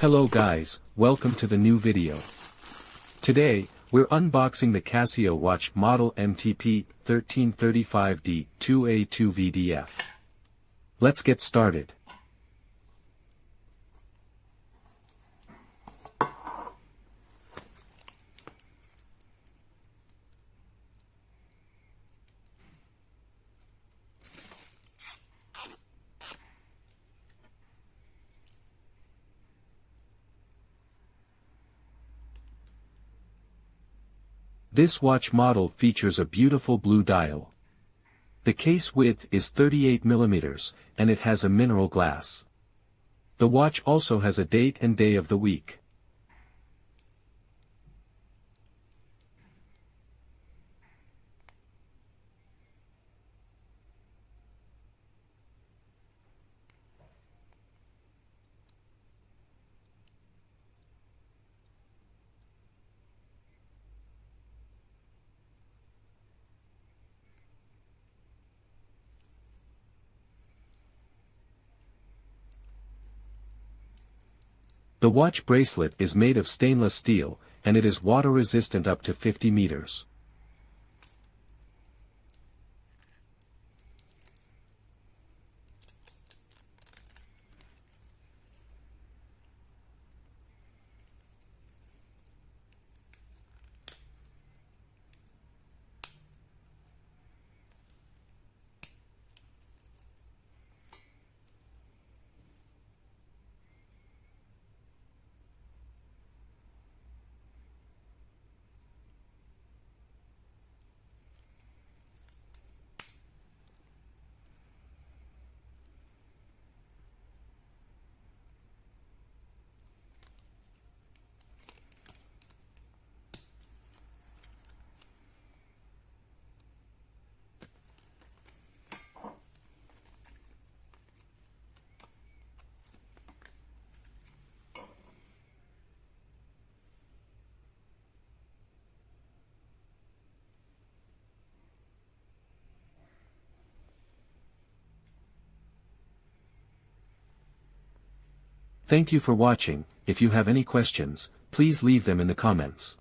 Hello guys, welcome to the new video. Today, we're unboxing the Casio watch model MTP-1335D-2A2VDF. Let's get started. This watch model features a beautiful blue dial. The case width is 38 mm, and it has a mineral glass. The watch also has a date and day of the week. The watch bracelet is made of stainless steel, and it is water-resistant up to 50 meters. Thank you for watching. If you have any questions, please leave them in the comments.